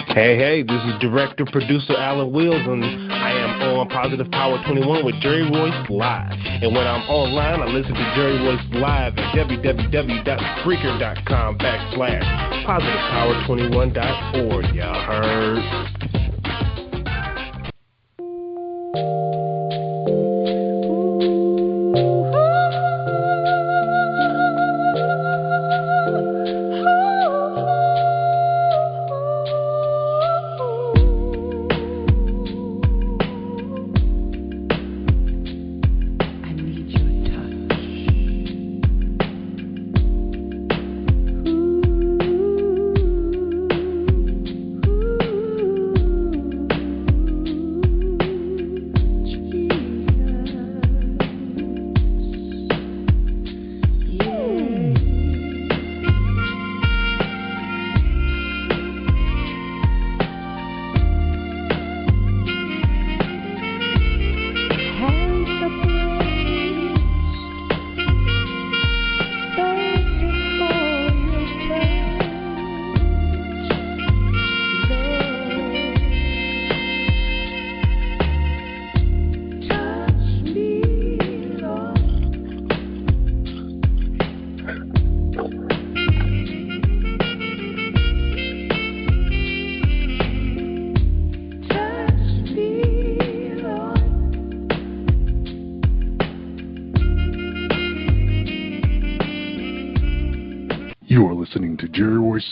Hey, this is director, producer Alan Wills, and I am on Positive Power 21 with Jerry Royce Live. And when I'm online, I listen to Jerry Royce Live at www.spreaker.com/positivepower21.org. Y'all heard?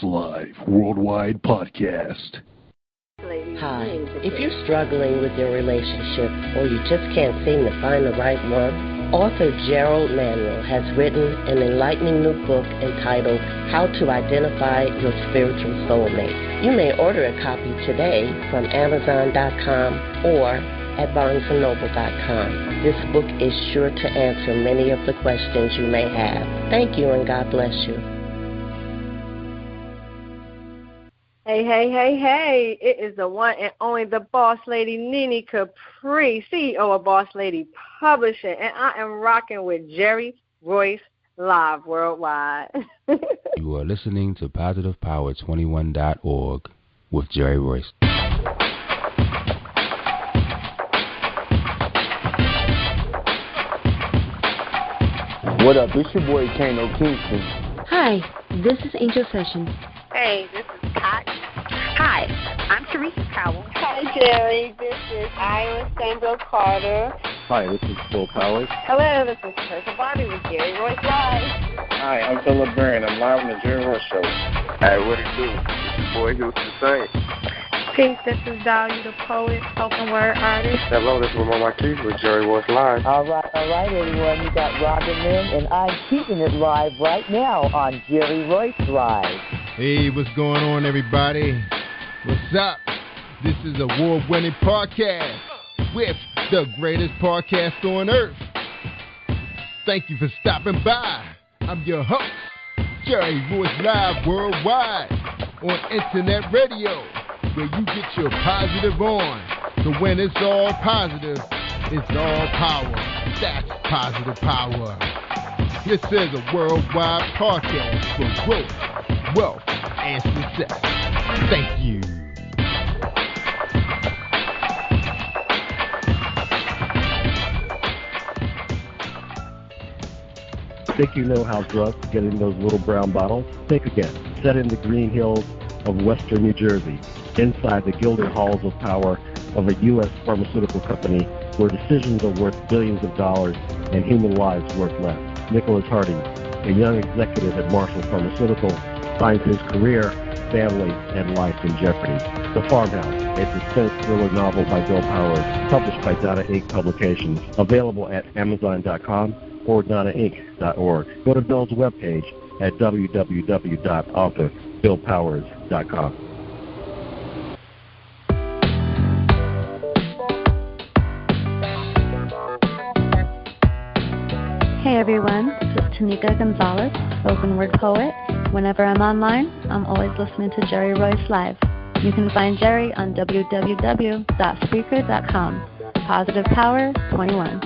Live Worldwide Podcast. Hi, if you're struggling with your relationship or you just can't seem to find the right one, author Gerald Manuel has written an enlightening new book entitled How to Identify Your Spiritual Soulmate. You may order a copy today from Amazon.com or at BarnesandNoble.com. This book is sure to answer many of the questions you may have. Thank you and God bless you. Hey. It is the one and only the boss lady, Nene Capri, CEO of Boss Lady Publishing, and I am rocking with Jerry Royce Live Worldwide. You are listening to PositivePower21.org with Jerry Royce. What up? It's your boy Kano Kingston. Hi, this is Angel Sessions. Hey, this is Pat. Hi, I'm Teresa Powell. Hi, Jerry. This is Iowa Samuel Carter. Hi, this is Phil Powers. Hello, this is Teresa Bobby with Jerry Royce Live. Hi, I'm Philip Barron. I'm live on the Jerry Royce Show. Hey, what it do? It's your boy Houston Saint. Peace, this is Dahlia the poet, spoken word artist. Hello, this is Mama Marquise with Jerry Royce Live. All right, everyone. You got Robin Lynn, and I'm keeping it live right now on Jerry Royce Live. Hey, what's going on, everybody? What's up? This is a award-winning podcast with the greatest podcast on earth. Thank you for stopping by. I'm your host, Jerry Royce Live Worldwide on Internet Radio, where you get your positive on. So when it's all positive, it's all power. That's positive power. This is a worldwide podcast for growth, wealth, and success. Thank you. Think you know how drugs get in those little brown bottles? Think again. Set in the green hills of western New Jersey, inside the gilded halls of power of a U.S. pharmaceutical company where decisions are worth billions of dollars and human lives worth less. Nicholas Harding, a young executive at Marshall Pharmaceutical, finds his career, family, and life in jeopardy. The Farmhouse, a suspense thriller novel by Bill Powers, published by Donna Inc. Publications, available at Amazon.com or DonnaInc.org. Go to Bill's webpage at www.authorBillPowers.com. Hey everyone, this is Tanika Gonzalez, spoken word poet. Whenever I'm online, I'm always listening to Jerry Royce Live. You can find Jerry on www.spreaker.com. Positive Power 21.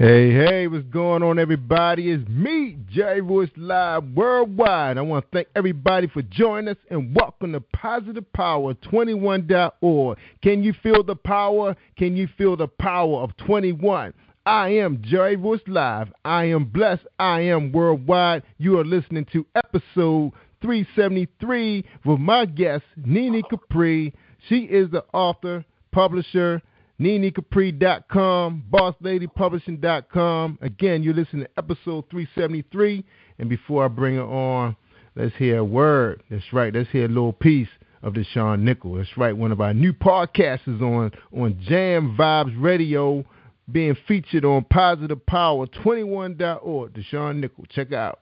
Hey, what's going on, everybody? It's me, Jerry Royce Live Worldwide. I want to thank everybody for joining us and welcome to Positive Power 21.org. Can you feel the power? Can you feel the power of 21? I am Jerry Royce Live. I am blessed. I am worldwide. You are listening to episode 373 with my guest, Nene Capri. She is the author, publisher, NeneCapri.com, BossLadyPublishing.com. Again, you're listening to episode 373. And before I bring her on, let's hear a word. That's right. Let's hear a little piece of the Sean Nickel. That's right. One of our new podcasts is on Jam Vibes Radio, being featured on Positive Power 21.org. The Sean Nickel. Check it out.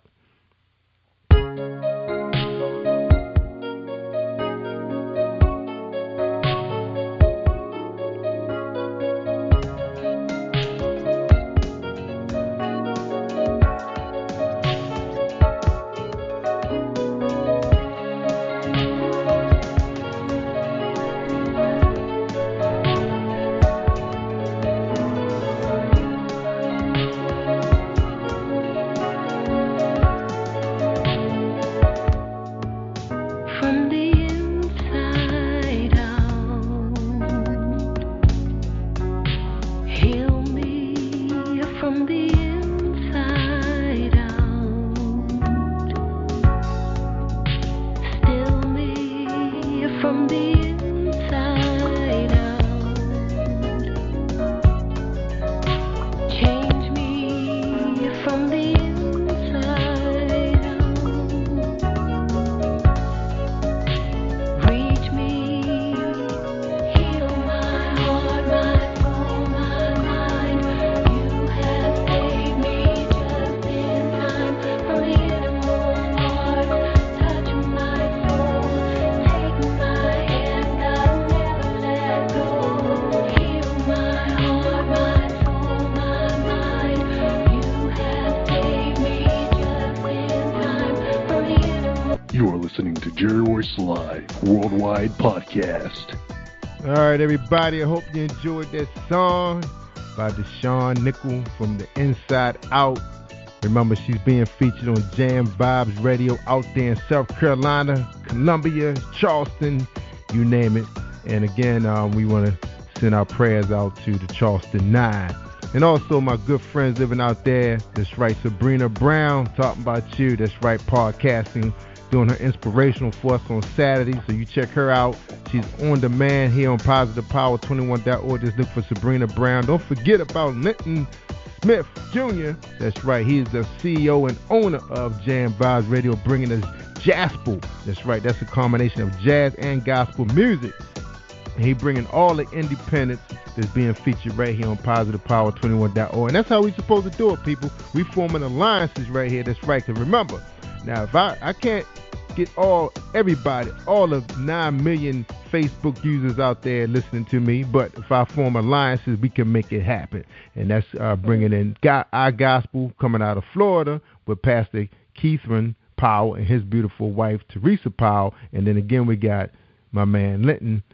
Podcast. All right, everybody. I hope you enjoyed that song by Deshaun Nickel from the Inside Out. Remember, she's being featured on Jam Vibes Radio out there in South Carolina, Columbia, Charleston, you name it. And again, we want to send our prayers out to the Charleston 9. And also my good friends living out there. That's right, Sabrina Brown, talking about you. That's right, podcasting, doing her inspirational for us on Saturday. So you check her out. She's on demand here on Positive Power 21.org. Just look for Sabrina Brown. Don't forget about Linton Smith Jr. That's right. He is the CEO and owner of Jam Vibes Radio, bringing us Jaspel. That's right. That's a combination of jazz and gospel music. And he bringing all the independents that's being featured right here on Positive Power 21.org. And that's how we supposed to do it, people. We forming alliances right here. That's right. Because remember, now if I can't get everybody, all of 9 million Facebook users out there listening to me, but if I form alliances, we can make it happen. And that's bringing in our gospel coming out of Florida with Pastor Keithran Powell and his beautiful wife Teresa Powell. And then again, we got my man Linton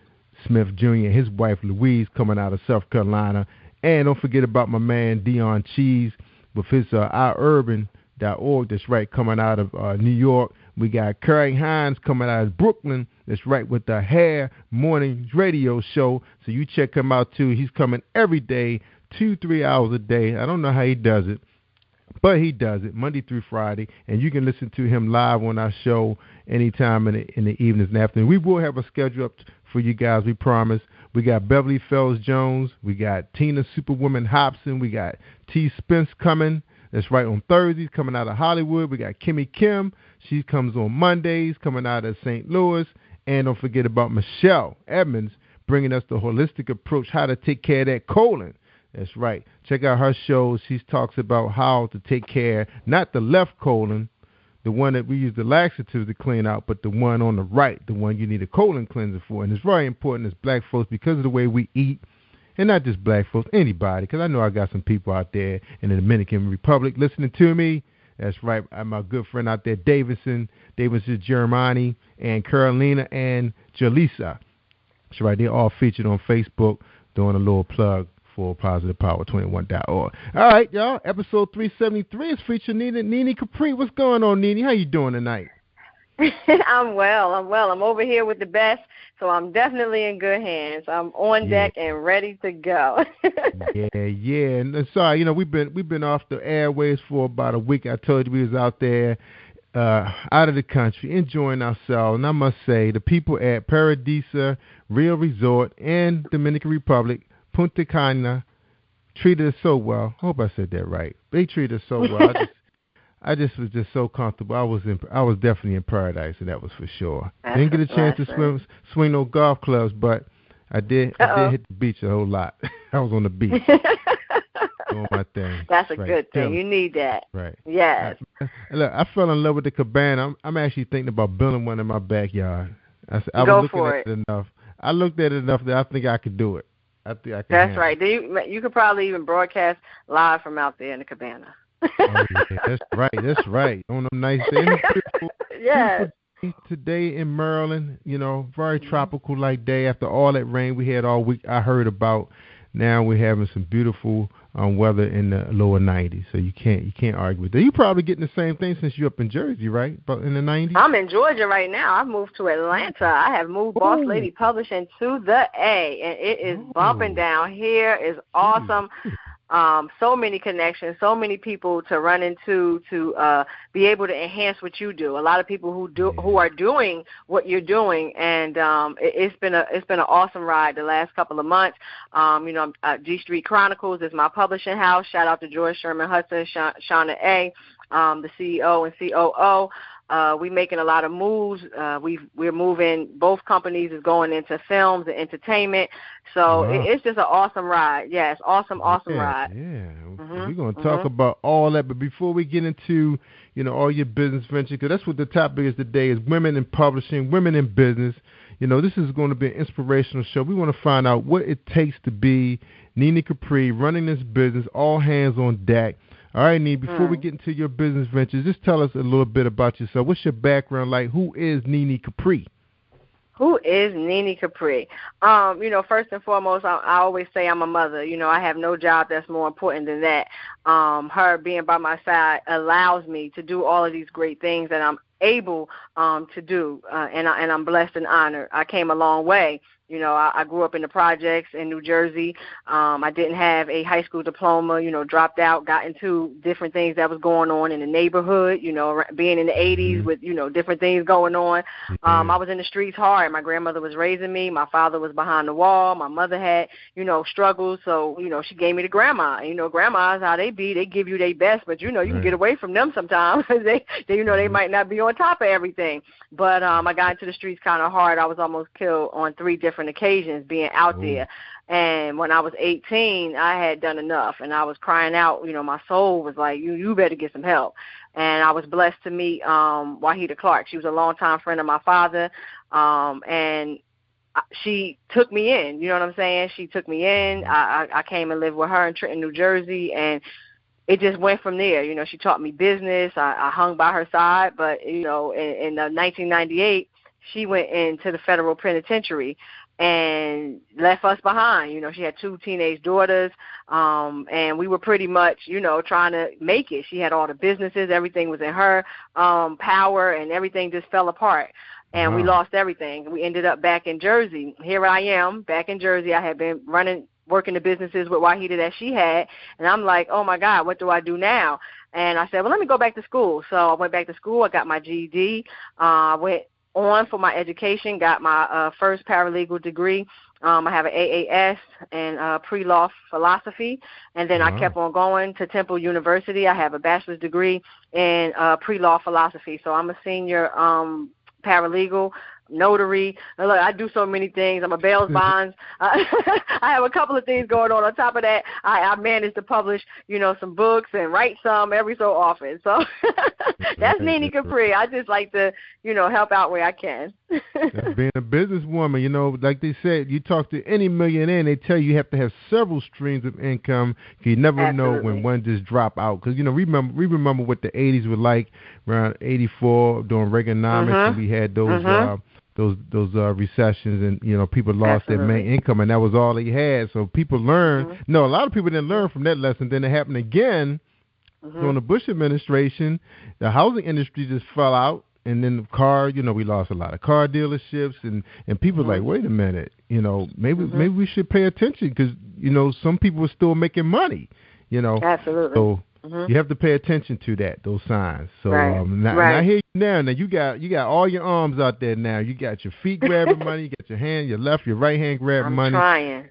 Smith Jr. and his wife Louise coming out of South Carolina. And don't forget about my man Dion Cheese with his oururban.org. That's right, coming out of New York. We got Curry Hines coming out of Brooklyn. That's right, with the Hair Morning Radio Show. So you check him out too. He's coming every day, 2-3 hours a day. I don't know how he does it, but he does it Monday through Friday. And you can listen to him live on our show anytime in the evenings and afternoon. We will have a schedule up for you guys, we promise. We got Beverly Fells Jones. We got Tina Superwoman Hobson. We got T. Spence coming. That's right, on Thursdays, coming out of Hollywood. We got Kimmy Kim. She comes on Mondays, coming out of St. Louis. And don't forget about Michelle Edmonds, bringing us the holistic approach, how to take care of that colon. That's right. Check out her show. She talks about how to take care, not the left colon, the one that we use the laxatives to clean out, but the one on the right, the one you need a colon cleanser for. And it's very important as black folks because of the way we eat. And not just black folks, anybody, because I know I got some people out there in the Dominican Republic listening to me. That's right. I'm my good friend out there, Davidson Germani, and Carolina, and Jaleesa. That's right. They're all featured on Facebook, doing a little plug for positivepower21.org. All right, y'all. Episode 373 is featuring Nene Capri. What's going on, Nene? How you doing tonight? I'm well. I'm over here with the best, so I'm definitely in good hands. I'm on deck and ready to go. Yeah. And sorry, we've been off the airways for about a week. I told you we was out there, out of the country, enjoying ourselves. And I must say, the people at Paradisa Real Resort in Dominican Republic, Punta Cana, treated us so well. I hope I said that right. They treated us so well. I just was just so comfortable. I was definitely in paradise, and that was for sure. Didn't get a chance to swing no golf clubs, but I did hit the beach a whole lot. I was on the beach doing my thing. That's a good thing. You need that. Right. Yes. Look, I fell in love with the cabana. I'm actually thinking about building one in my backyard. I was looking at it enough. I looked at it enough that I think I could do it. I think I can. That's right. You could probably even broadcast live from out there in the cabana. Oh, yeah, that's right. On them nice days. Yes. Today in Maryland, very tropical like day after all that rain we had all week. I heard about. Now we're having some beautiful weather in the lower 90s, so you can't argue with that. You're probably getting the same thing since you're up in Jersey, right? But in the 90s. I'm in Georgia right now. I've moved to Atlanta. I have moved Boss Lady Publishing to the A, and it is bumping down here. It's awesome. So many connections, so many people to run into to be able to enhance what you do. A lot of people who are doing what you're doing, and it's been an awesome ride the last couple of months. G Street Chronicles is my publishing house. Shout out to George Sherman Hudson, Shauna A, the CEO and COO. We're making a lot of moves. We're moving. Both companies is going into films and entertainment. So it's just an awesome ride. Yes, awesome ride. Yeah, we're going to talk about all that. But before we get into all your business ventures, because that's what the topic is today: is women in publishing, women in business. This is going to be an inspirational show. We want to find out what it takes to be Nene Capri running this business, all hands on deck. All right, Nene, before we get into your business ventures, just tell us a little bit about yourself. What's your background like? Who is Nene Capri? Who is Nene Capri? First and foremost, I always say I'm a mother. I have no job that's more important than that. Her being by my side allows me to do all of these great things that I'm able to do, and I'm blessed and honored. I came a long way. I grew up in the projects in New Jersey. I didn't have a high school diploma, dropped out, got into different things that was going on in the neighborhood, being in the 80s with, different things going on. I was in the streets hard. My grandmother was raising me. My father was behind the wall. My mother had, struggles. So, she gave me to grandma. Grandmas, how they be, they give you their best, but, you can get away from them sometimes. They might not be on top of everything. But I got into the streets kind of hard. I was almost killed on 3 different occasions being out there. And when I was 18, I had done enough, and I was crying out. My soul was like, you better get some help. And I was blessed to meet Wahida Clark. She was a longtime friend of my father, and she took me in. You know what I'm saying? She took me in. I came and lived with her in Trenton, New Jersey, and it just went from there. She taught me business. I hung by her side, but, in 1998, she went into the federal penitentiary and left us behind. She had 2 teenage daughters, and we were pretty much, trying to make it. She had all the businesses. Everything was in her power, and everything just fell apart. And we lost everything. We ended up back in Jersey. Here I am, back in Jersey. I had been working the businesses with Wahida that she had, and I'm like, oh, my God, what do I do now? And I said, well, let me go back to school. So I went back to school. I got my GED. I went on for my education, got my first paralegal degree. I have an AAS and pre-law philosophy, and then I kept on going to Temple University. I have a bachelor's degree in pre-law philosophy, so I'm a senior paralegal, notary. Look, I do so many things. I'm a bail bonds. I have a couple of things going on. On top of that, I manage to publish, some books and write some every so often. So that's Nene Capri. I just like to, help out where I can. That's being a businesswoman. Like they said, you talk to any millionaire, and they tell you have to have several streams of income. You never know when one just drop out. Because, we remember what the 80s were like around 84 during Reaganomics, and we had those recessions, and people lost their main income, and that was all they had. So people learned. No, a lot of people didn't learn from that lesson. Then it happened again. So in the Bush administration, the housing industry just fell out, and then the car, we lost a lot of car dealerships, and people were like, wait a minute, maybe we should pay attention because some people are still making money, Absolutely. So you have to pay attention to those signs. So now I hear you now. Now you got all your arms out there. Now you got your feet grabbing money, you got your hand, your left, your right hand grabbing money. I'm trying.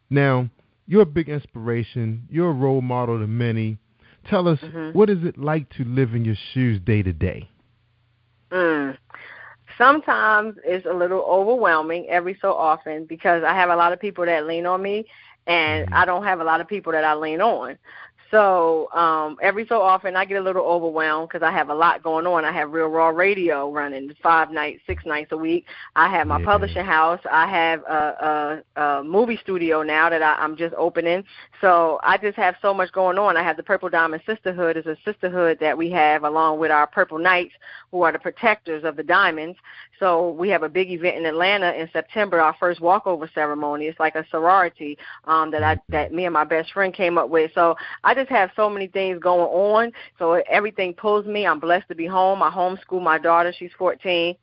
Now you're a big inspiration. You're a role model to many. Tell us, what is it like to live in your shoes day to day? Sometimes it's a little overwhelming every so often because I have a lot of people that lean on me, and I don't have a lot of people that I lean on. So every so often I get a little overwhelmed because I have a lot going on. I have Real Raw Radio running 5 nights, 6 nights a week. I have my publishing house. I have a movie studio now that I'm just opening. So I just have so much going on. I have the Purple Diamond Sisterhood. It's a sisterhood that we have along with our Purple Knights, who are the protectors of the diamonds. So we have a big event in Atlanta in September, our first walkover ceremony. It's like a sorority that me and my best friend came up with. So I just have so many things going on. So everything pulls me. I'm blessed to be home. I homeschool my daughter. She's 14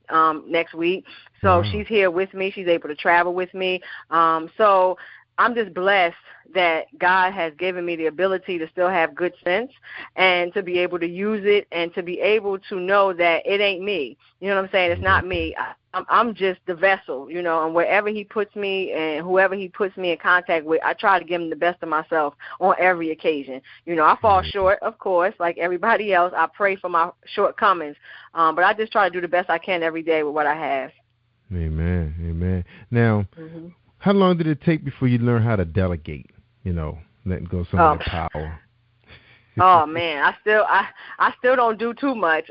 next week. So she's here with me. She's able to travel with me. So I'm just blessed that God has given me the ability to still have good sense and to be able to use it and to be able to know that it ain't me. You know what I'm saying? It's not me. I'm just the vessel, and wherever he puts me and whoever he puts me in contact with, I try to give him the best of myself on every occasion. I fall short, of course, like everybody else. I pray for my shortcomings, but I just try to do the best I can every day with what I have. Amen. Amen. Now, how long did it take before you learned how to delegate, letting go some of the power? Oh man, I still don't do too much.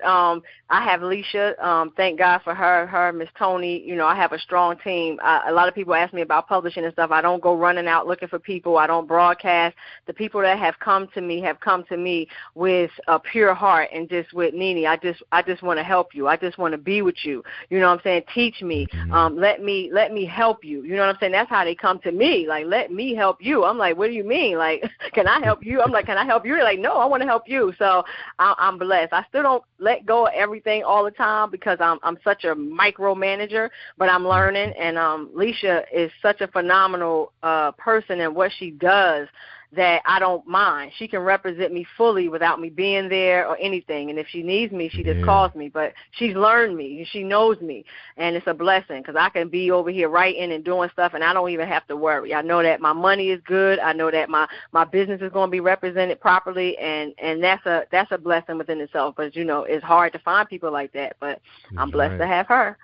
I have Leisha. Thank God for her, Miss Tony. I have a strong team. A lot of people ask me about publishing and stuff. I don't go running out looking for people. I don't broadcast. The people that have come to me with a pure heart and just with Nene. I just want to help you. I just want to be with you. You know what I'm saying? Teach me. Let me help you. You know what I'm saying? That's how they come to me. Like, let me help you. I'm like, what do you mean? Like, can I help you? I'm like, can I help you? They're like, no, I want to help you. So I'm blessed. I still don't let go of everything all the time because I'm such a micromanager, but I'm learning. And Leisha is such a phenomenal person in what she does that I don't mind. She can represent me fully without me being there or anything. And if she needs me, she just calls me. But she's learned me. She knows me. And it's a blessing because I can be over here writing and doing stuff, and I don't even have to worry. I know that my money is good. I know that my business is going to be represented properly, and that's a blessing within itself. But, it's hard to find people like that. But I'm blessed to have her.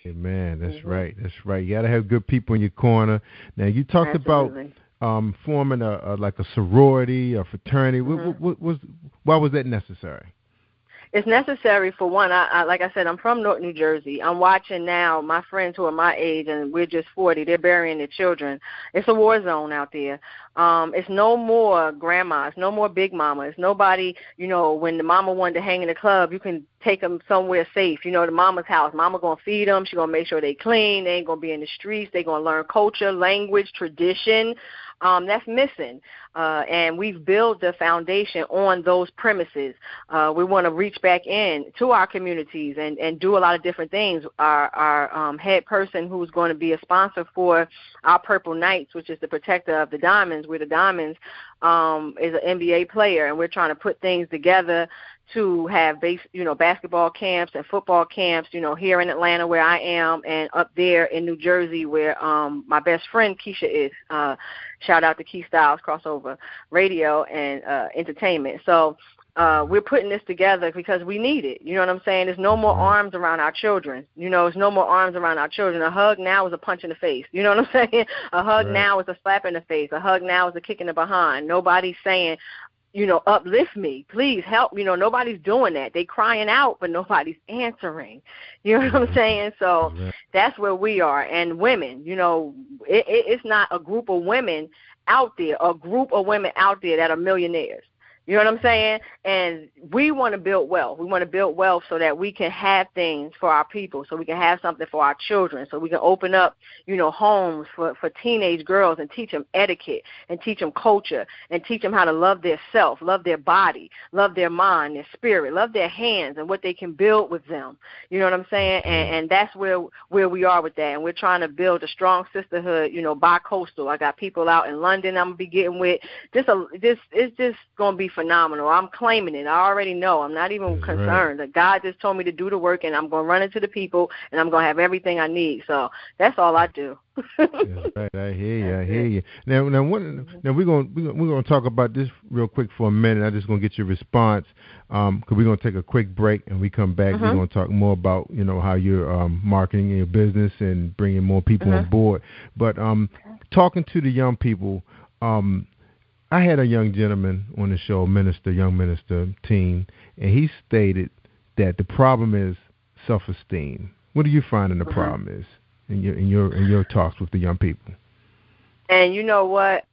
Amen. That's right. That's right. You got to have good people in your corner. Now, you talked about forming a sorority or fraternity. Why was that necessary? It's necessary for one. I like I said, I'm from North New Jersey. I'm watching now my friends who are my age, and we're just 40. They're burying their children. It's a war zone out there. It's no more grandmas, no more big mamas. Nobody, when the mama wanted to hang in the club, you can take them somewhere safe. The mama's house. Mama going to feed them. She going to make sure they clean. They ain't going to be in the streets. They going to learn culture, language, tradition. That's missing. And we've built the foundation on those premises. We want to reach back in to our communities and do a lot of different things. Our head person who's going to be a sponsor for our Purple Knights, which is the protector of the diamonds, we're the diamonds, is an NBA player, and we're trying to put things together to have basketball camps and football camps, here in Atlanta where I am, and up there in New Jersey where my best friend Keisha is. Shout out to Key Styles Crossover Radio and Entertainment. So we're putting this together because we need it. You know what I'm saying? There's no more arms around our children. There's no more arms around our children. A hug now is a punch in the face. You know what I'm saying? A hug now is a slap in the face. A hug now is a kick in the behind. Nobody's saying, uplift me, please help. Nobody's doing that. They crying out, but nobody's answering. You know what I'm saying? So that's where we are. And women, it's not a group of women out there, that are millionaires. You know what I'm saying? And we want to build wealth. We want to build wealth so that we can have things for our people, so we can have something for our children, so we can open up, homes for teenage girls and teach them etiquette and teach them culture and teach them how to love their self, love their body, love their mind, their spirit, love their hands and what they can build with them. You know what I'm saying? And that's where we are with that. And we're trying to build a strong sisterhood, bi-coastal. I got people out in London I'm going to be getting with. It's just going to be phenomenal. I'm claiming it. I already know. I'm not even concerned. Right. God just told me to do the work, and I'm going to run into the people, and I'm going to have everything I need. So that's all I do. That's right. I hear you. Now we're gonna talk about this real quick for a minute. I'm just gonna get your response because we're gonna take a quick break, and we come back. We're gonna talk more about how you're marketing your business and bringing more people on board. But talking to the young people, I had a young gentleman on the show, young minister, teen, and he stated that the problem is self-esteem. What do you find the problem is in your talks with the young people? And you know what?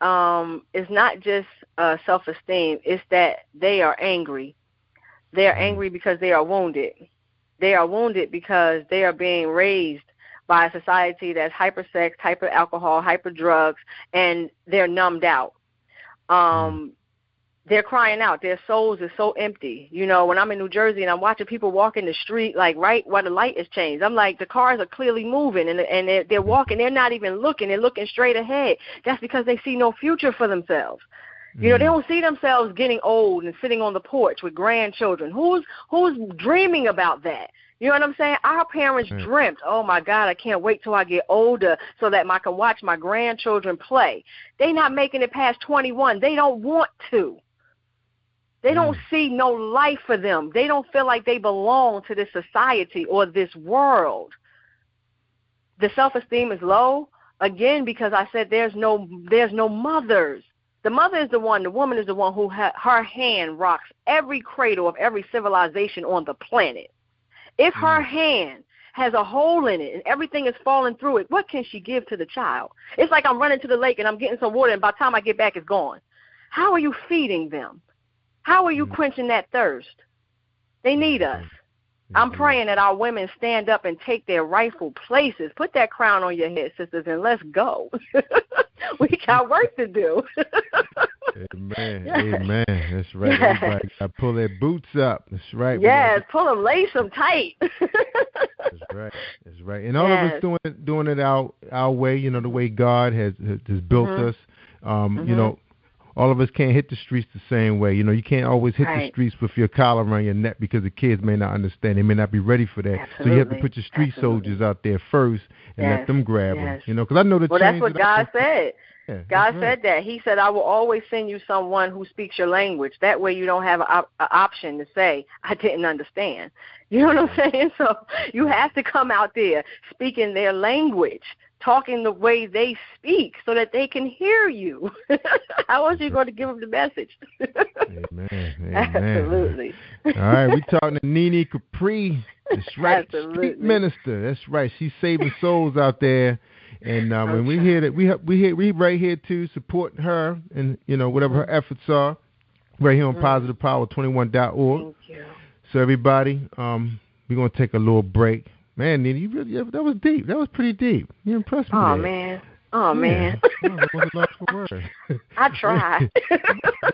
It's not just self-esteem. It's that they are angry. They are angry because they are wounded. They are wounded because they are being raised by a society that's hyper-sex, hyper-alcohol, hyper-drugs, and they're numbed out. They're crying out. Their souls are so empty. When I'm in New Jersey and I'm watching people walk in the street, like right where the light is changed, I'm like, the cars are clearly moving, and they're walking. They're not even looking. They're looking straight ahead. That's because they see no future for themselves. They don't see themselves getting old and sitting on the porch with grandchildren. Who's dreaming about that? You know what I'm saying? Our parents dreamt, oh, my God, I can't wait till I get older so that I can watch my grandchildren play. They're not making it past 21. They don't want to. They don't see no life for them. They don't feel like they belong to this society or this world. The self-esteem is low, again, because I said there's no mothers. The mother is the woman is the one who her hand rocks every cradle of every civilization on the planet. If her hand has a hole in it and everything is falling through it, what can she give to the child? It's like I'm running to the lake and I'm getting some water, and by the time I get back, it's gone. How are you feeding them? How are you quenching that thirst? They need us. I'm praying that our women stand up and take their rightful places. Put that crown on your head, sisters, and let's go. We got work to do. Amen. That's right. Yes. Everybody got to pull their boots up. That's right. Yes, pull them, lace them tight. That's right. And all of us doing it our way, the way God has built us. All of us can't hit the streets the same way. You can't always hit the streets with your collar around your neck because the kids may not understand. They may not be ready for that. Absolutely. So you have to put your street soldiers out there first and let them grab them. Because I know the that's what God said. Yeah, God said that. He said, I will always send you someone who speaks your language. That way you don't have an option to say, I didn't understand. You know what I'm saying? So you have to come out there speaking their language, talking the way they speak so that they can hear you. How else are you going to give them the message? Amen. Absolutely. All right, we're talking to Nene Capri. That's right. Absolutely. Street minister. That's right. She's saving souls out there. And when we hear that, we right here to support her and, whatever her efforts are right here on positivepower21.org. Thank you. So everybody, we're going to take a little break. Man, Nene, that was deep. That was pretty deep. You impressed me. Oh, man. I tried. That's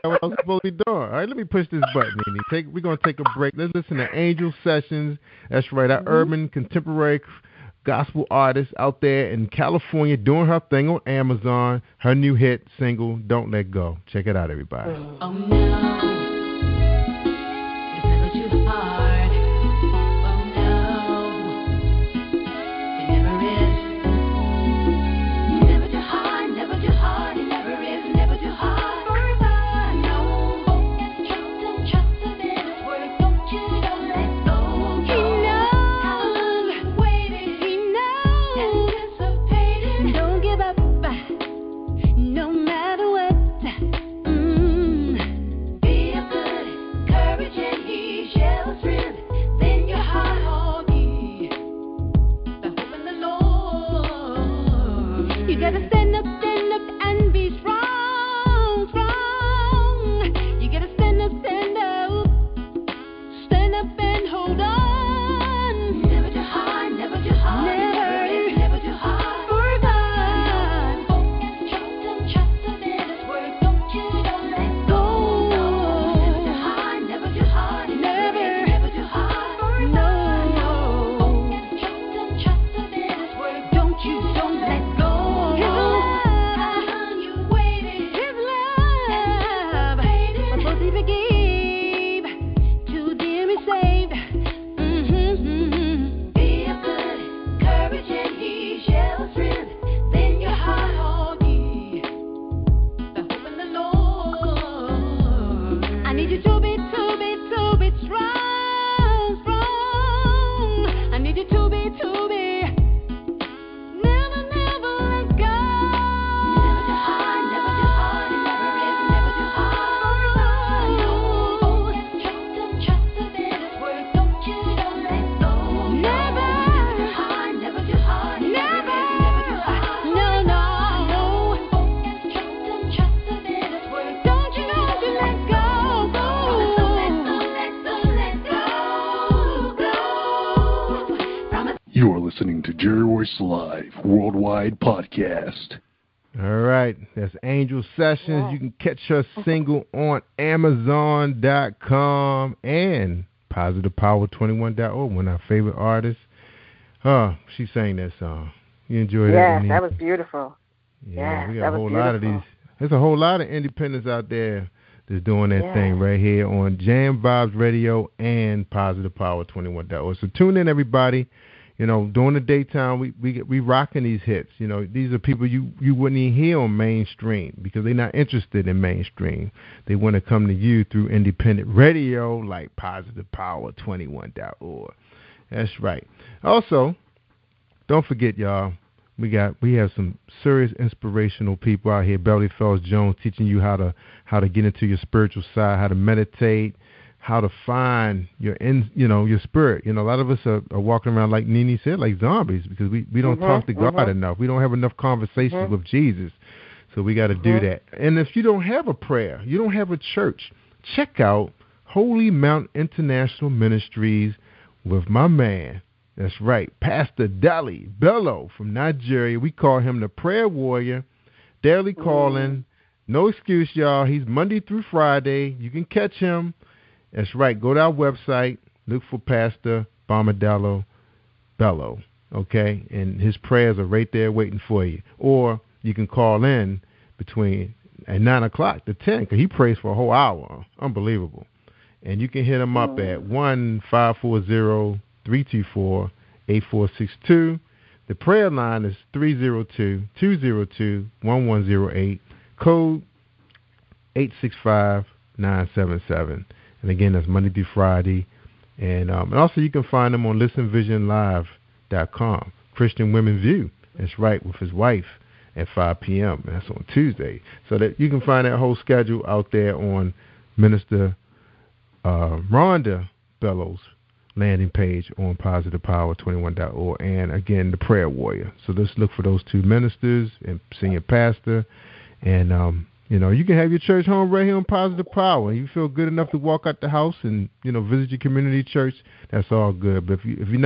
what I was supposed to be doing. All right, let me push this button, Nene. We're going to take a break. Let's listen to Angel Sessions. That's right, our urban contemporary gospel artist out there in California doing her thing on Amazon. Her new hit single, Don't Let Go. Check it out, everybody. Oh, no. It's never too hard. Be a Royce Live Worldwide Podcast. All right, that's Angel Sessions. Yeah. You can catch her single on Amazon.com and PositivePower21.org, one of our favorite artists. She sang that song. You enjoyed that? Yes, that was beautiful. Yeah, we got a whole lot of these. There's a whole lot of independents out there that's doing that thing right here on Jam Vibes Radio and PositivePower21.org. So tune in, everybody. You know, during the daytime, we rocking these hits. You know, these are people you wouldn't even hear on mainstream because they're not interested in mainstream. They want to come to you through independent radio like PositivePower21.org. That's right. Also, don't forget, y'all, we have some serious inspirational people out here. Beverly Fells Jones teaching you how to get into your spiritual side, how to meditate, how to find your spirit. You know, a lot of us are walking around, like Nene said, like zombies because we don't talk to God enough. We don't have enough conversations with Jesus. So we got to do that. And if you don't have a prayer, you don't have a church, check out Holy Mount International Ministries with my man. That's right, Pastor Dali Bello from Nigeria. We call him the prayer warrior, daily calling. No excuse, y'all. He's Monday through Friday. You can catch him. That's right. Go to our website, look for Pastor Bomadalo Bello, okay? And his prayers are right there waiting for you. Or you can call in between at 9 o'clock to 10 because he prays for a whole hour. Unbelievable. And you can hit him up at 1-540-324-8462. The prayer line is 302-202-1108, code 865977. And again, that's Monday through Friday. And also you can find him on listenvisionlive.com. Christian Women View. That's right, with his wife at 5 p.m. And that's on Tuesday. So that you can find that whole schedule out there on Minister Rhonda Bellows' landing page on PositivePower21.org. And again, the prayer warrior. So let's look for those two ministers and senior pastor. And you know, you can have your church home right here on Positive Power. You feel good enough to walk out the house and, you know, visit your community church. That's all good. But if you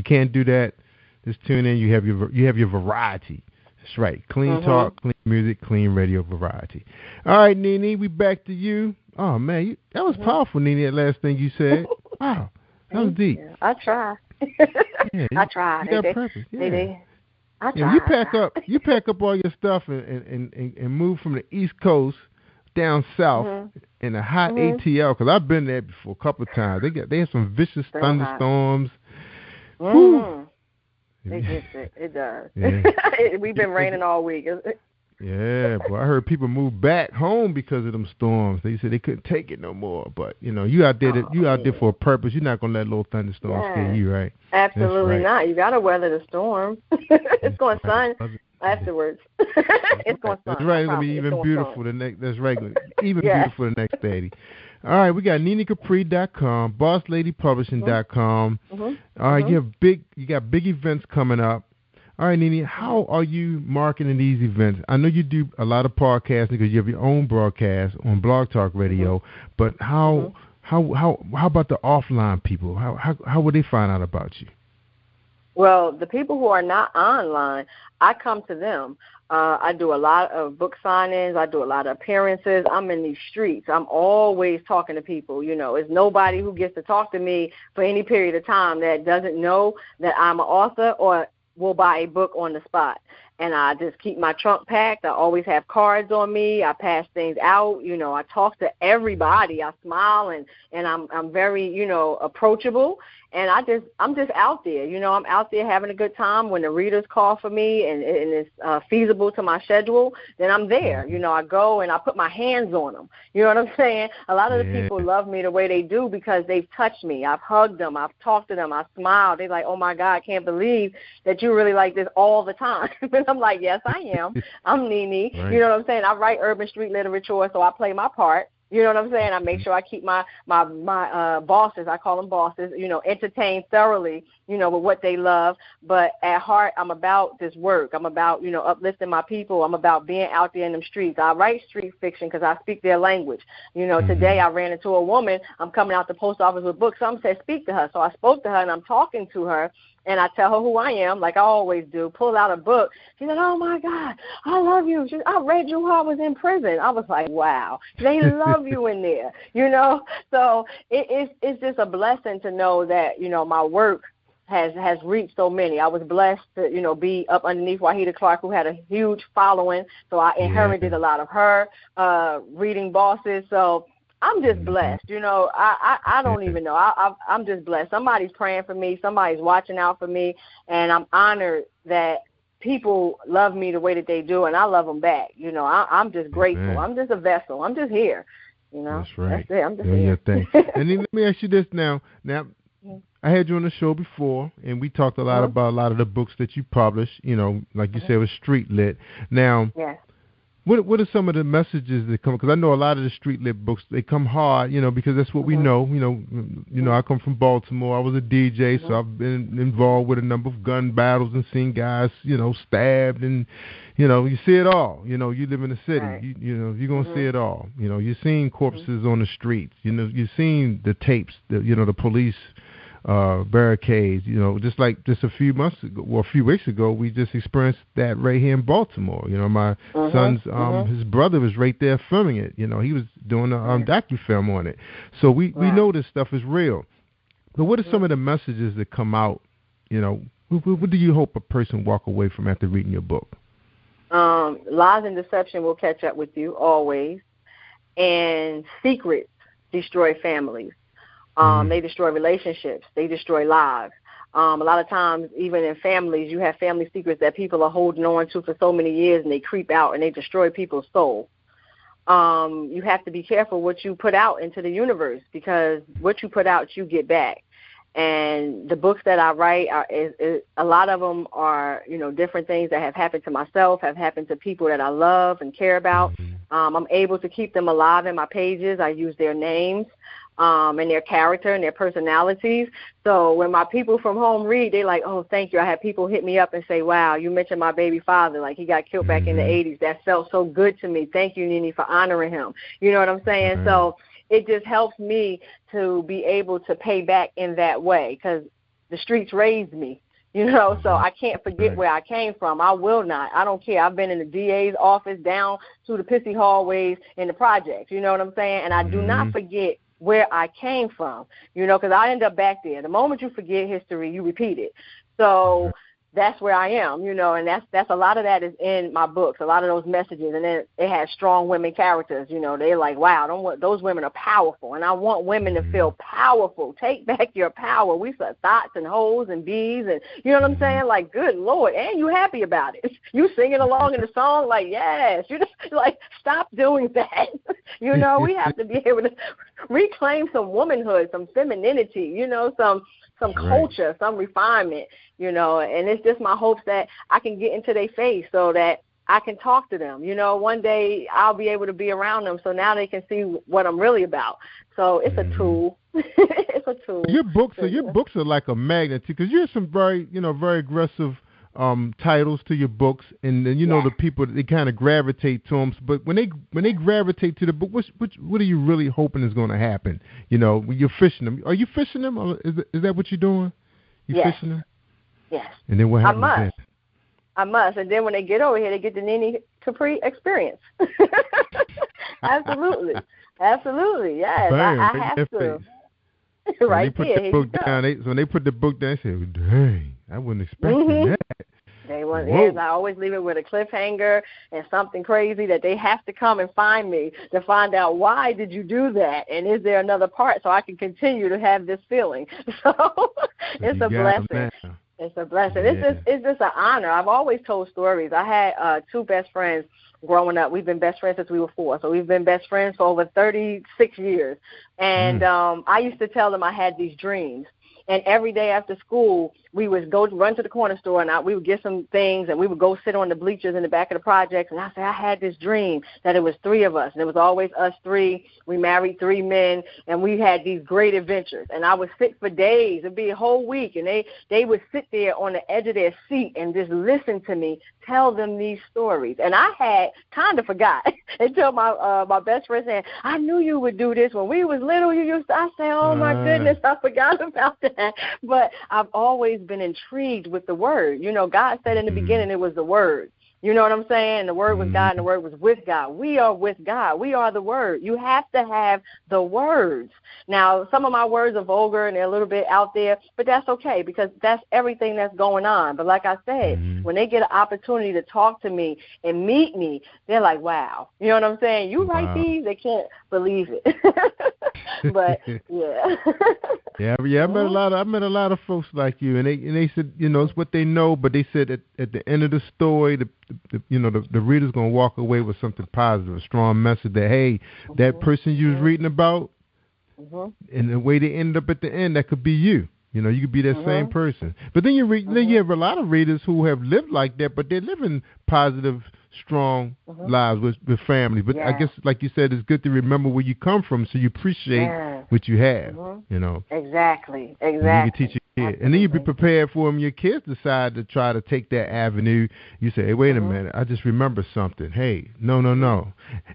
can't do that, just tune in. You have your variety. That's right. Clean talk, clean music, clean radio variety. All right, Nene, we back to you. Oh man, that was powerful, Nene. That last thing you said. Wow, that was deep. I try. I try. You got purpose. Yeah. I try. Yeah, you pack up all your stuff and move from the East Coast down south in a hot ATL, because I've been there before a couple of times. They have some vicious thunderstorms. It gets it. It does. Yeah. We've been raining all week. Yeah, but I heard people move back home because of them storms. They said they couldn't take it no more. But you know, you out there for a purpose. You're not gonna let little thunderstorms scare you, right? Absolutely not. You gotta weather the storm. It's going to sun afterwards. It's going to sun. That's right. It's gonna be even beautiful the next. That's right. Even beautiful the next day. All right, we got NeneCapri.com, BossLadyPublishing.com. All right, you got big events coming up. All right, Nene, how are you marketing these events? I know you do a lot of podcasting because you have your own broadcast on Blog Talk Radio, but how about the offline people? How would they find out about you? Well, the people who are not online, I come to them. I do a lot of book signings. I do a lot of appearances. I'm in these streets. I'm always talking to people. You know, there's nobody who gets to talk to me for any period of time that doesn't know that I'm an author or will buy a book on the spot. And I just keep my trunk packed. I always have cards on me. I pass things out. You know, I talk to everybody. I smile and I'm very, you know, approachable. And I'm just out there. You know, I'm out there having a good time. When the readers call for me and it's feasible to my schedule, then I'm there. You know, I go and I put my hands on them. You know what I'm saying? A lot of the people love me the way they do because they've touched me. I've hugged them. I've talked to them. I smiled. They're like, oh, my God, I can't believe that you really like this all the time. And I'm like, yes, I am. I'm Nene. Right. You know what I'm saying? I write urban street literature, so I play my part. You know what I'm saying? I make sure I keep my bosses, I call them bosses, you know, entertained thoroughly, you know, with what they love. But at heart, I'm about this work. I'm about, you know, uplifting my people. I'm about being out there in them streets. I write street fiction because I speak their language. You know, today I ran into a woman. I'm coming out the post office with books. Some said speak to her. So I spoke to her and I'm talking to her. and I tell her who I am, like I always do, pull out a book. She said, oh, my God, I love you. She said, I read you while I was in prison. I was like, wow, they love you in there, you know. So it's just a blessing to know that, you know, my work has reached so many. I was blessed to, you know, be up underneath Wahida Clark, who had a huge following. So I inherited a lot of her reading bosses. So I'm just blessed, you know. I don't even know. I'm just blessed. Somebody's praying for me. Somebody's watching out for me, and I'm honored that people love me the way that they do, and I love them back. You know, I'm just grateful. Amen. I'm just a vessel. I'm just here. You know, that's right. That's it. I'm just here. And then let me ask you this now. Now, I had you on the show before, and we talked a lot about a lot of the books that you published. You know, like you said, it was street lit. Now, what are some of the messages that come? Because I know a lot of the street lit books, they come hard, you know, because that's what we know. You know, I come from Baltimore. I was a DJ, so I've been involved with a number of gun battles and seen guys, you know, stabbed, and you know, you see it all. You know, you live in the city. You know, you're gonna see it all. You know, you're seeing corpses on the streets. You know, you're seeing the tapes. You know, the police barricades, you know, just a few months ago, or a few weeks ago, we just experienced that right here in Baltimore. You know, my son's, his brother was right there filming it. You know, he was doing a docu-film on it. So we know this stuff is real. But what are some of the messages that come out, you know, what do you hope a person walk away from after reading your book? Lies and deception will catch up with you always, and secrets destroy families. They destroy relationships. They destroy lives. A lot of times, even in families, you have family secrets that people are holding on to for so many years, and they creep out and they destroy people's soul. You have to be careful what you put out into the universe, because what you put out, you get back. And the books that I write, a lot of them are, you know, different things that have happened to myself, have happened to people that I love and care about. I'm able to keep them alive in my pages. I use their names. And their character and their personalities. So when my people from home read, they're like, oh, thank you. I had people hit me up and say, wow, you mentioned my baby father. Like, he got killed back in the 80s. That felt so good to me. Thank you, Nene, for honoring him. You know what I'm saying? So it just helps me to be able to pay back in that way, because the streets raised me. You know, so I can't forget where I came from. I will not. I don't care. I've been in the DA's office, down to the pissy hallways in the projects. You know what I'm saying? And I do not forget where I came from, you know, because I end up back there. The moment you forget history, you repeat it. So that's where I am, you know, and that's a lot of that is in my books, a lot of those messages. And then it has strong women characters, you know. They're like, wow, those women are powerful, and I want women to feel powerful. Take back your power. We said thoughts and hoes and bees, and you know what I'm saying? Like, good Lord, and you happy about it. You singing along in the song like, yes. You just like, stop doing that. You know, we have to be able to reclaim some womanhood, some femininity, you know, some culture, some refinement, you know, and it's just my hopes that I can get into their face so that I can talk to them. You know, one day I'll be able to be around them, so now they can see what I'm really about. So it's a tool. It's a tool. Your books are like a magnet, because you have some very aggressive titles to your books, and then you know the people, they kind of gravitate to them. But when they gravitate to the book, what are you really hoping is going to happen? You know, when you're fishing them. Are you fishing them? Or is that what you're doing? You fishing them? Yes. And then what happens then? I must. And then when they get over here, they get the Nene Capri experience. Absolutely. Absolutely. Yes. I have to. Right there. When they put the book down, they say, dang, I wasn't expecting that. I always leave it with a cliffhanger and something crazy that they have to come and find me to find out, why did you do that, and is there another part, so I can continue to have this feeling. So it's a blessing. It's a blessing. Yeah. It's just an honor. I've always told stories. I had two best friends growing up. We've been best friends since we were 4, so we've been best friends for over 36 years. And I used to tell them I had these dreams. And every day after school, we would run to the corner store, and we would get some things, and we would go sit on the bleachers in the back of the projects. And I said, I had this dream that it was 3 of us, and it was always us 3. We married 3 men, and we had these great adventures. And I would sit for days. It'd be a whole week, and they would sit there on the edge of their seat and just listen to me tell them these stories. And I had kind of forgot until my best friend said, I knew you would do this. When we was little, you used to. I said, oh, my goodness, I forgot about that. But I've always always been intrigued with the Word. You know, God said in the beginning it was the Word. You know what I'm saying? The Word was God and the Word was with God. We are with God. We are the Word. You have to have the words. Now, some of my words are vulgar and they're a little bit out there, but that's okay because that's everything that's going on. But like I said, when they get an opportunity to talk to me and meet me, they're like, wow. You know what I'm saying? You write these? They can't believe it. But, yeah. I met a lot of folks like you, and they said, you know, it's what they know, but they said at the end of the story, the reader's gonna walk away with something positive, a strong message that hey, that person you was reading about, and the way they end up at the end, that could be you. You know, you could be that same person. But then you have a lot of readers who have lived like that, but they're living positive, strong lives with families. But I guess, like you said, it's good to remember where you come from so you appreciate what you have, you know. Exactly. And you can teach your kids. And then you be prepared for them. Your kids decide to try to take that avenue. You say, hey, wait a minute, I just remember something. Hey, no.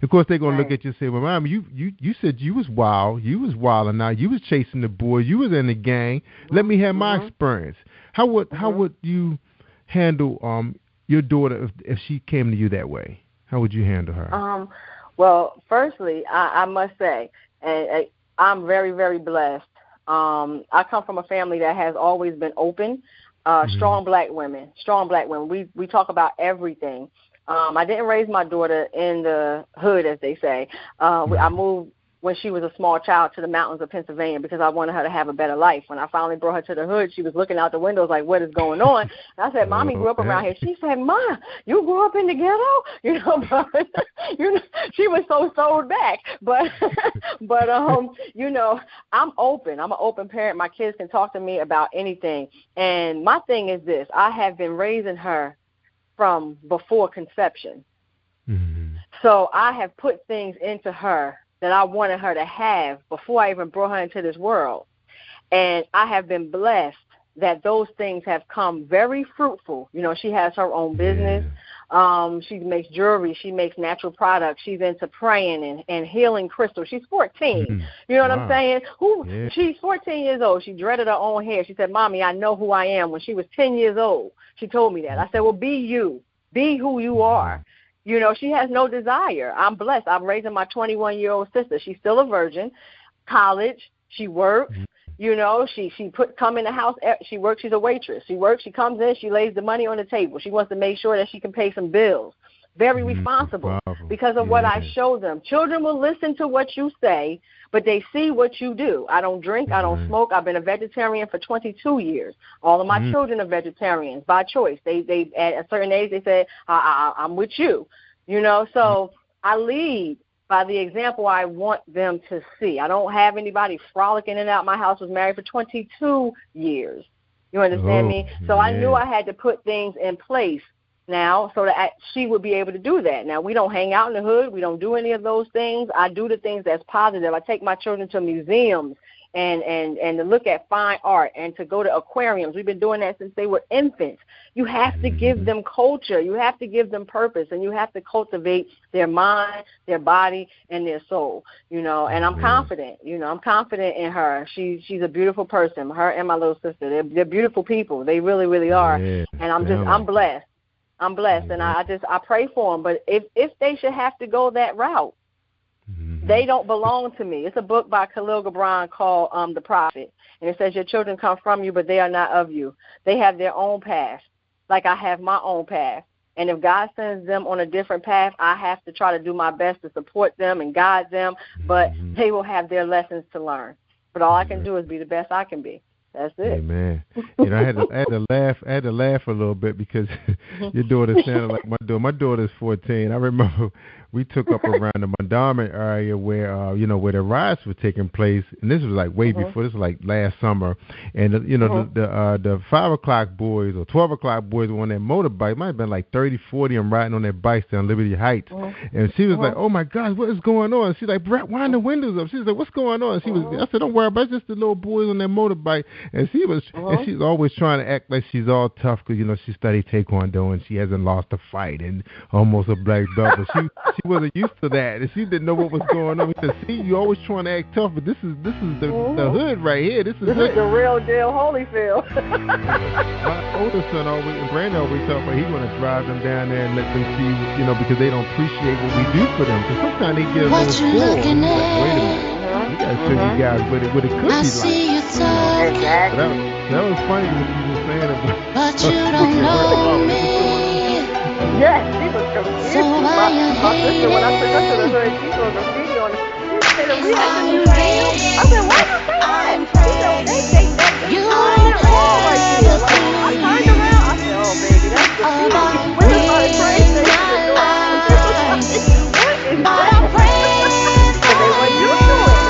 Of course, they're going to look at you and say, well, Mom, you said you was wild. You was wild and now you was chasing the boys. You was in the gang. Let me have my experience. How would you handle your daughter if she came to you that way? How would you handle her? Well, firstly, I must say, and I'm very, very blessed. I come from a family that has always been open, strong black women. We talk about everything. I didn't raise my daughter in the hood, as they say. I moved when she was a small child to the mountains of Pennsylvania because I wanted her to have a better life. When I finally brought her to the hood, she was looking out the windows like, what is going on? And I said, Mommy grew up around here. She said, Ma, you grew up in the ghetto? You know, but, she was so sold back. But you know, I'm open. I'm an open parent. My kids can talk to me about anything. And my thing is this. I have been raising her from before conception. So I have put things into her that I wanted her to have before I even brought her into this world. And I have been blessed that those things have come very fruitful. You know, she has her own business. She makes jewelry. She makes natural products. She's into praying and healing crystals. She's 14. You know what I'm saying? She's 14 years old. She dreaded her own hair. She said, Mommy, I know who I am. When she was 10 years old, she told me that. I said, well, be you. Be who you are. You know, she has no desire. I'm blessed. I'm raising my 21-year-old sister. She's still a virgin. College. She works. You know, she come in the house. She works. She's a waitress. She works. She comes in. She lays the money on the table. She wants to make sure that she can pay some bills. Very responsible because of what I show them. Children will listen to what you say, but they see what you do. I don't drink. I don't smoke. I've been a vegetarian for 22 years. All of my children are vegetarians by choice. They at a certain age, they say, I'm with you. You know, so I lead by the example I want them to see. I don't have anybody frolicking in and out. My house was married for 22 years. You understand me? So I knew I had to put things in place now so that she would be able to do that. Now, we don't hang out in the hood. We don't do any of those things. I do the things that's positive. I take my children to museums and to look at fine art and to go to aquariums. We've been doing that since they were infants. You have to give them culture. You have to give them purpose, and you have to cultivate their mind, their body, and their soul, you know, and I'm confident. You know, I'm confident in her. She's a beautiful person, her and my little sister. They're beautiful people. They really, really are. And I'm blessed. I'm blessed, and I pray for them. But if they should have to go that route, they don't belong to me. It's a book by Khalil Gibran called The Prophet, and it says your children come from you, but they are not of you. They have their own path, like I have my own path. And if God sends them on a different path, I have to try to do my best to support them and guide them, but they will have their lessons to learn. But all I can do is be the best I can be. That's it. Amen. You know, I had to laugh a little bit because your daughter sounded like my daughter. My daughter's 14. I remember we took up around the Montgomery area where where the riots were taking place, and this was like way before. This was like last summer, and the 5 o'clock boys or 12 o'clock boys were on their motorbike. Might have been like 30, 40 of them riding on their bikes down Liberty Heights, and she was like, "Oh my gosh, what is going on?" She's like, "Brett, wind the windows up." She's like, "What's going on?" And I said, "Don't worry about it. It's just the little boys on their motorbike." And she was, and she's always trying to act like she's all tough because she studied Taekwondo and she hasn't lost a fight and almost a black belt. But she wasn't used to that, and she didn't know what was going on. He said, "See, you always trying to act tough, but this is the hood right here. This is the real deal, Holyfield." My older son and Brandon always talk about he want to drive them down there and let them see, because they don't appreciate what we do for them. Because sometimes they get a little spoiled. Like, wait a minute. We gotta show you guys what it could be like. Exactly. That was funny when you were saying it. But you don't know me. Yes, she was confused. My sister, when I took her to the hood, she saw the video on the said we at the museum. I said, why you say that? She said, they take that big iron wall right there. Like, I turned around. I said, oh baby, that's the thing. We was on the train station to go out. What is that? Because they weren't used to it.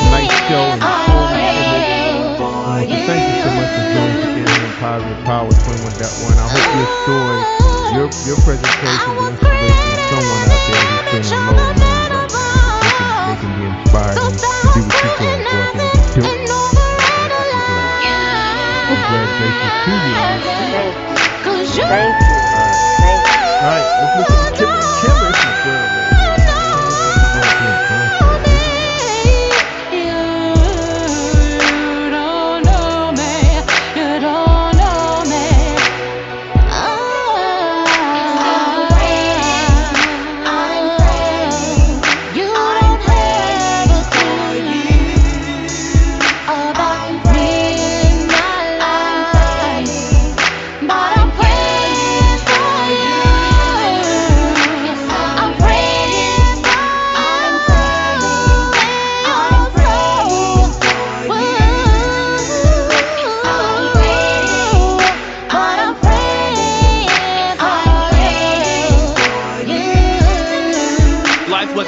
Nice show and thank you so much for joining us again on Positive Power 21.1. I hope you enjoyed your presentation, the inspiration of someone out there who's feeling low and lonely right now. They can be inspired and do what you're doing. Go out there and do it. Congratulations to you. Thank you. All right, let's listen to Kimber. It's my girl, man.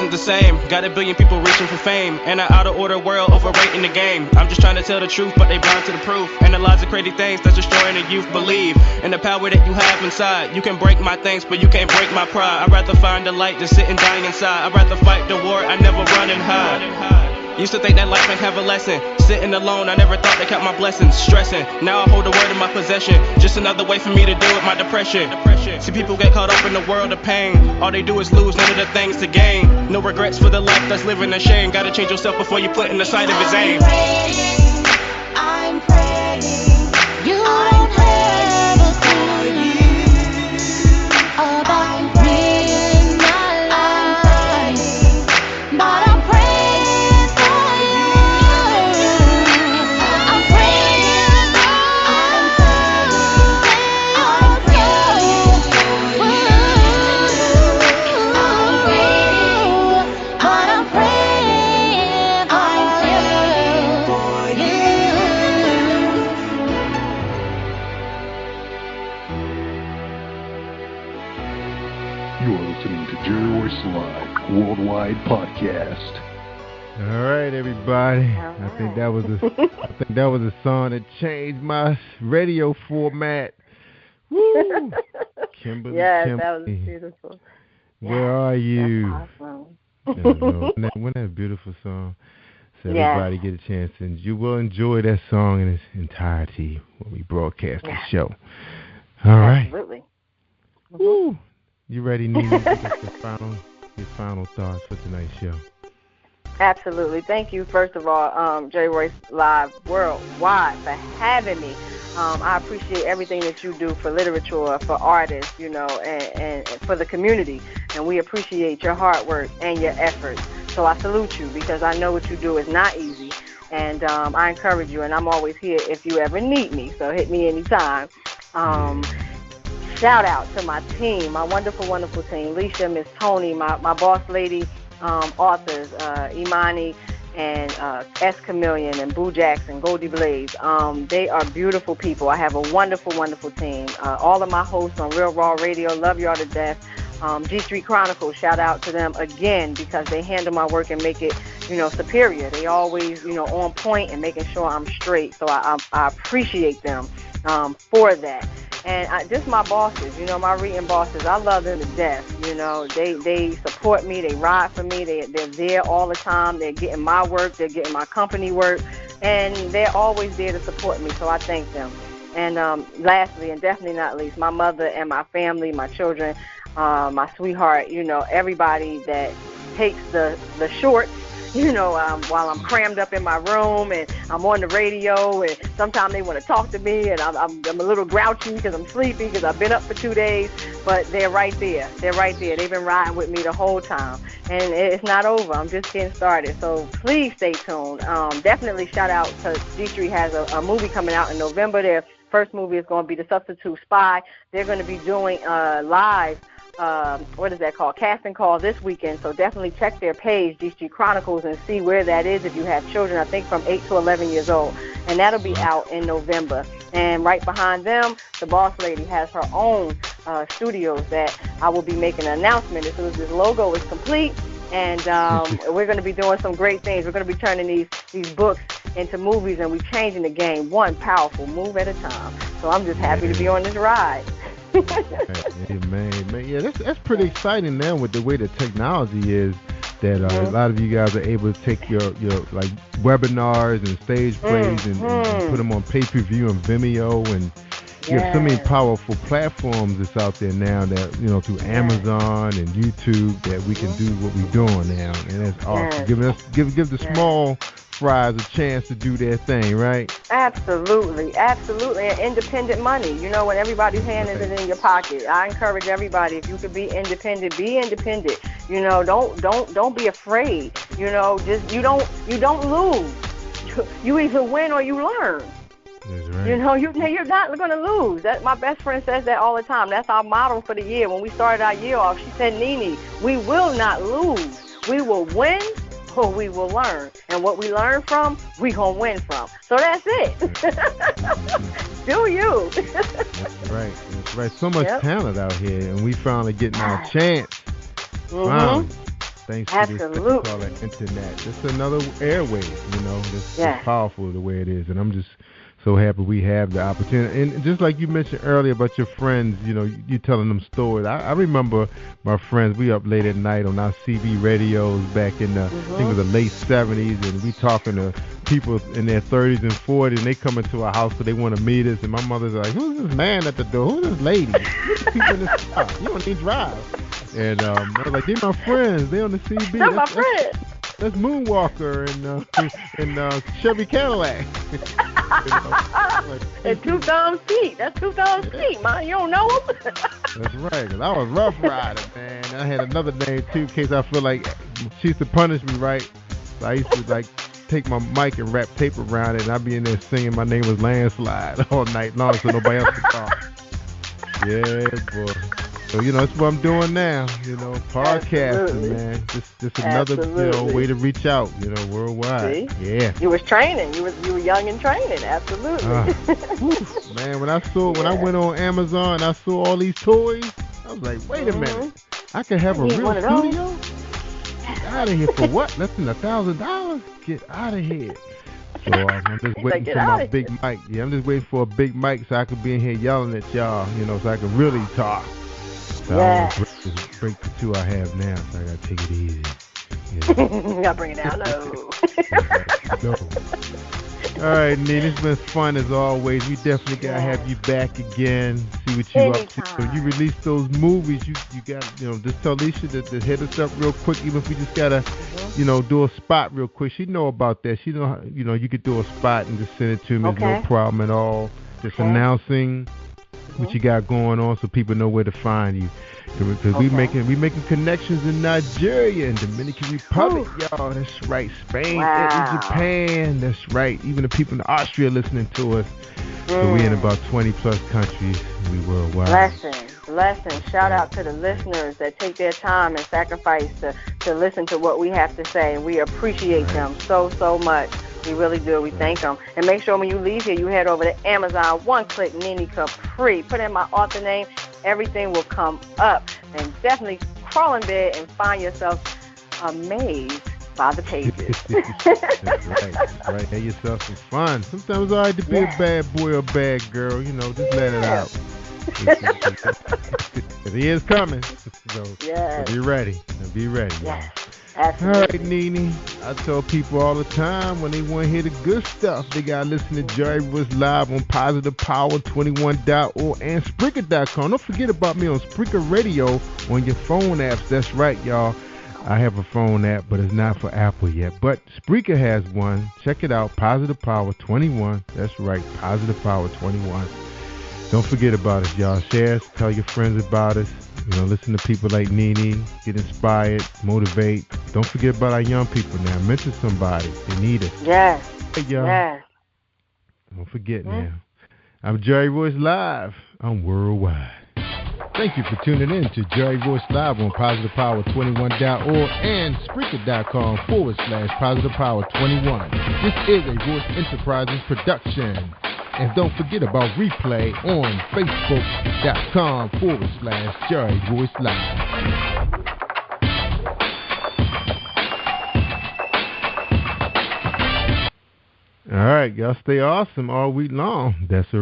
The same. Got a billion people reaching for fame, and an out of order world overrating the game. I'm just trying to tell the truth, but they blind to the proof. Analyzing crazy things that's destroying the youth. Believe in the power that you have inside. You can break my things, but you can't break my pride. I'd rather find the light than sit and die inside. I'd rather fight the war, I never run and hide. Used to think that life might have a lesson. Sitting alone, I never thought they kept my blessings. Stressing, now I hold the word in my possession. Just another way for me to deal with my depression. See, people get caught up in the world of pain. All they do is lose, none of the things to gain. No regrets for the life that's living in shame. Gotta change yourself before you put in the sight of his aim. I'm praying. You don't have a clue about me and my life, but I'm praying for you. I'm praying but I'm praying for you. You're listening to Jerry Royce Live Worldwide Podcast. All right, everybody. I think that was a song that changed my radio format. Woo! Kimberly, yes, Kimberly. that was beautiful. Where are you? That's awesome. Wasn't that a beautiful song? So everybody get a chance, and you will enjoy that song in its entirety when we broadcast the show. All right. Absolutely. Woo! You ready, Nene? Your final thoughts for tonight's show. Absolutely. Thank you, first of all, Jerry Royce Live Worldwide, for having me. I appreciate everything that you do for literature, for artists, and for the community. And we appreciate your hard work and your efforts. So I salute you because I know what you do is not easy. And I encourage you, and I'm always here if you ever need me. So hit me anytime. Shout out to my team, my wonderful, wonderful team. Leisha, Miss Tony, my boss lady, authors, Imani and S. Chameleon and Boo Jackson, Goldie Blaze. They are beautiful people. I have a wonderful, wonderful team. All of my hosts on Real Raw Radio, love y'all to death. G Street Chronicles, shout out to them again because they handle my work and make it, superior. They always, on point and making sure I'm straight. So I appreciate them for that. And just my bosses, my reading bosses, I love them to death. They support me, they ride for me, they're there all the time. They're getting my work, they're getting my company work, and they're always there to support me, so I thank them. And lastly, and definitely not least, my mother and my family, my children, my sweetheart, everybody that takes the shorts, while I'm crammed up in my room and I'm on the radio, and sometimes they want to talk to me, and I'm a little grouchy because I'm sleepy because I've been up for 2 days, but they're right there. They're right there. They've been riding with me the whole time, and it's not over. I'm just getting started, so please stay tuned. Definitely shout out to D Street has a movie coming out in November. Their first movie is going to be The Substitute Spy. They're going to be doing live what is that called? Casting call this weekend. So definitely check their page, D Street Chronicles, and see where that is if you have children, I think from 8 to 11 years old. And that'll be out in November. And right behind them, the boss lady has her own studios that I will be making an announcement as soon as this logo is complete. And we're going to be doing some great things. We're going to be turning these books into movies, and we're changing the game one powerful move at a time. So I'm just happy to be on this ride. Man, yeah, that's pretty exciting now with the way the technology is. That a lot of you guys are able to take your like webinars and stage plays and put them on pay-per-view and Vimeo, and you have so many powerful platforms that's out there now that through Amazon and YouTube that we can do what we're doing now, and that's awesome. Give the small fries a chance to do their thing, right? Absolutely, and independent money. When everybody's hand is in your pocket, I encourage everybody, if you could be independent, be independent. Don't be afraid. Just you don't lose. You either win or you learn. That's right. You're not going to lose. That my best friend says that all the time. That's our motto for the year. When we started our year off, she said, Nene, we will not lose. We will win or we will learn. And what we learn from, we going to win from. So that's it. Do you. That's right. So much talent out here, and we finally getting our chance. Wow. Thanks to this thing called the internet. It's another airwave, It's powerful the way it is. And I'm just so happy we have the opportunity. And just like you mentioned earlier about your friends, you telling them stories. I remember my friends, we up late at night on our CB radios back in I think it was the late 70s, and we talking to people in their 30s and 40s, and they come into our house because they want to meet us, and my mother's like, who's this man at the door? Who's this lady? Who's the people in this car? You don't need to drive. And I was like, they're my friends. They on the CB. They're my friends. That's Moonwalker and Chevy Cadillac. And Two Thumbs Pete. That's Two Thumbs Pete, man. You don't know him? That's right, because I was Rough Rider, man. I had another name, too, in case I feel like she used to punish me, right? So I used to, take my mic and wrap tape around it, and I'd be in there singing my name was Landslide all night long so nobody else could talk. Yeah, boy. So, that's what I'm doing now, podcasting, man. Just another, way to reach out, worldwide. See? Yeah. You was training. You were young and training. Absolutely. Man, when I went on Amazon, I saw all these toys. I was like, wait a minute. I could have a real studio? Get out of here for what? Less than $1,000? Get out of here. So I'm just waiting for my big mic. Yeah, I'm just waiting for a big mic so I can be in here yelling at y'all, so I can really talk. So I'm going to break the two I have now, so I got to take it easy. You got to bring it down low. All right, Nene, it's been fun as always. We definitely got to have you back again, see what you up to. So you release those movies, you got, just tell Alicia to hit us up real quick, even if we just got to, do a spot real quick. She know about that. She know, you could do a spot and just send it to me. Okay. No problem at all. Just announcing what you got going on so people know where to find you. Because we making connections in Nigeria and Dominican Republic, y'all. That's right. Spain, Italy, Japan. That's right. Even the people in Austria listening to us. So we in about 20 plus countries. We worldwide. Blessings. Shout out to the listeners that take their time and sacrifice to listen to what we have to say. And we appreciate them so much. We really do. We thank them. And make sure when you leave here, you head over to Amazon. One click, Nene Capri. Put in my author name. Everything will come up. And definitely crawl in bed and find yourself amazed by the pages. That's right. Have yourself some fun. Sometimes it's all right to be a bad boy or bad girl. Just let it out. He is coming. So be ready. Be ready. Yes. All right, Nene. I tell people all the time when they want to hear the good stuff, they got to listen to Jerry Royce live on PositivePower21.org and Spreaker.com. Don't forget about me on Spreaker Radio on your phone apps. That's right, y'all. I have a phone app, but it's not for Apple yet. But Spreaker has one. Check it out, Positive Power 21. That's right, Positive Power 21. Don't forget about us, y'all. Share us, tell your friends about us. Listen to people like Nene, get inspired, motivate. Don't forget about our young people now. Mentor somebody. They need us. Yes. Hey, y'all. Yes. Don't forget now. I'm Jerry Royce Live. I'm worldwide. Thank you for tuning in to Jerry Royce Live on PositivePower21.org and Spreaker.com/PositivePower21. This is a Royce Enterprises production. And don't forget about replay on Facebook.com/Jerry Royce Live. All right, y'all stay awesome all week long. That's a